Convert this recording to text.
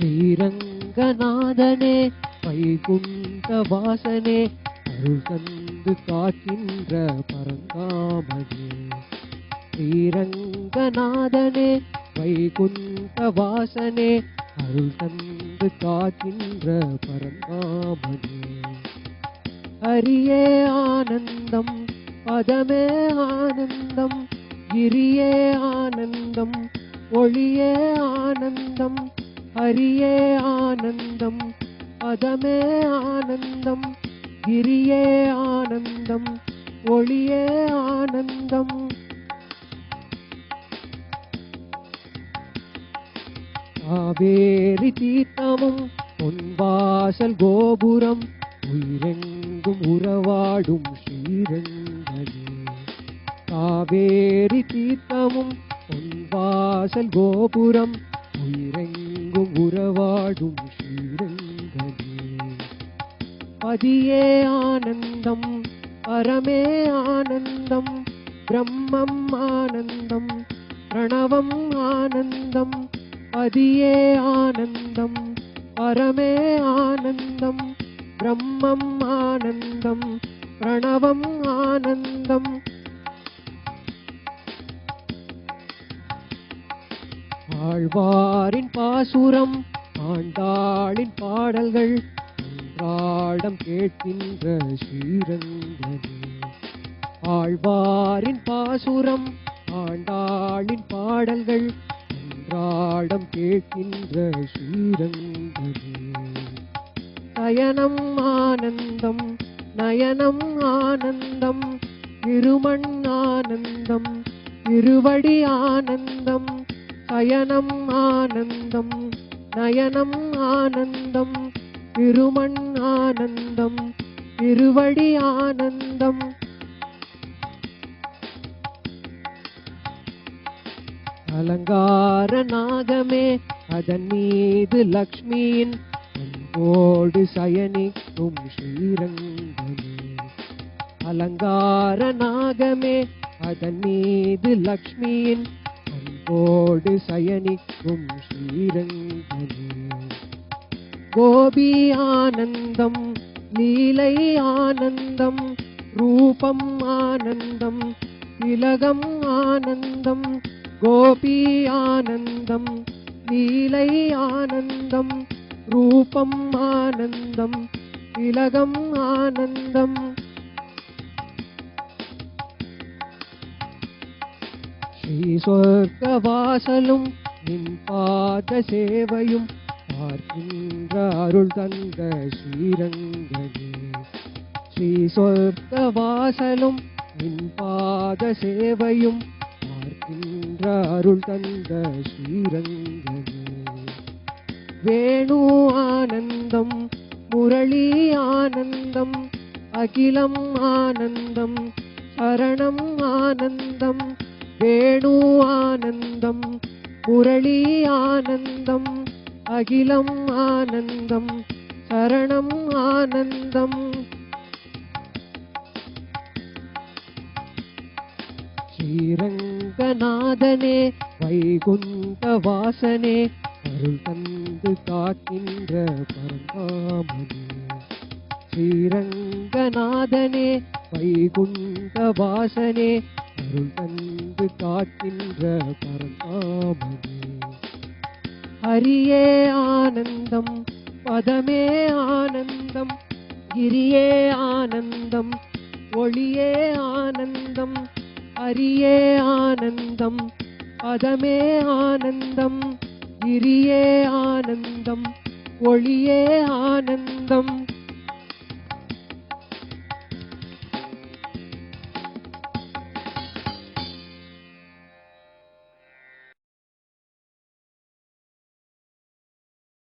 ஸ்ரீரங்கநாதனே வைகுண்ட வாசனே அருள் தந்து காக்கின்ற பரந்தாமனே. ஸ்ரீரங்கநாதனே வைகுண்ட வாசனே அருள் தந்து காக்கின்ற பரந்தாமனே. ஹரியே ஆனந்தம் பதமே ஆனந்தம் கிரியே ஆனந்தம் ஒளியே ஆனந்தம். ஹரியே ஆனந்தம் பதமே ஆனந்தம் கிரியே ஆனந்தம் ஒளியே ஆனந்தம். காவேரி தீர்த்தமும் பொன்வாசல் கோபுரம் உயிரெங்கும் உறவாடும் ஸ்ரீரங்கனே. காவேரி தீர்த்தமும் பொன்வாசல் கோபுரம் உயிரெங்கும் உறவாடும் ஸ்ரீரங்கனே. பதியே ஆனந்தம் பரமே ஆனந்தம் பிரம்மம் ஆனந்தம் பிரணவம் ஆனந்தம். பதியே ஆனந்தம் பரமே ஆனந்தம் பிரம்மம் ஆனந்தம் பிரணவம் ஆனந்தம். ஆழ்வாரின் பாசுரம் ஆண்டாளின் பாடல்கள் அன்றாடம் கேட்கின்ற ஸ்ரீரங்கனே. ஆழ்வாரின் பாசுரம் ஆண்டாளின் பாடல்கள் அன்றாடம் கேட்கின்ற ஸ்ரீரங்கனே. சயனம் ஆனந்தம் நயனம் ஆனந்தம் இருமண் ஆனந்தம் இருவடி ஆனந்தம். சயனம் ஆனந்தம் நயனம் ஆனந்தம் இருமண் ஆனந்தம் இருவடி ஆனந்தம். அலங்கார நாகமே அதன் மீது லக்ஷ்மியின் அன்போடு சயனிக்கும் ஸ்ரீரங்கனே. அலங்கார நாகமே அதன் மீது லக்ஷ்மியின் அன்போடு சயனிக்கும் ஸ்ரீரங்கனே. கோபி ஆனந்தம் லீலை ஆனந்தம் ரூபம் ஆனந்தம் திலகம் ஆனந்தம். கோபி ஆனந்தம் லீலை ஆனந்தம் ரூபம் ஆனந்தம் திலகம் ஆனந்தம். ஸ்ரீ சொர்க்கவாசலும் நின் பாத சேவையும் பார்க்கின்ற அருள் தந்த ஸ்ரீரங்கனே. ஸ்ரீ சொர்க்கவாசலும் நின் பாத சேவையும் பார்க்கின்ற அருள் தந்த ஸ்ரீரங்கனே. வேணு ஆனந்தம் முரளி ஆனந்தம் அகிலம் ஆனந்தம் சரணம் ஆனந்தம். வேணு ஆனந்தம் முரளி ஆனந்தம் அகிலம் ஆனந்தம் சரணம் ஆனந்தம். ஸ்ரீரங்கநாதனே வைகுண்ட வாசனே அருள் தந்து காக்கின்ற பரந்தாமனே. ஸ்ரீரங்கநாதனே வைகுண்ட வாசனே அருள் தந்து காக்கின்ற பரந்தாமனே. ஹரியே ஆனந்தம் பதமே ஆனந்தம் கிரியே ஆனந்தம் ஒளியே ஆனந்தம். ஹரியே ஆனந்தம் பதமே ஆனந்தம் கிரியே ஆனந்தம் ஒளியே ஆனந்தம்.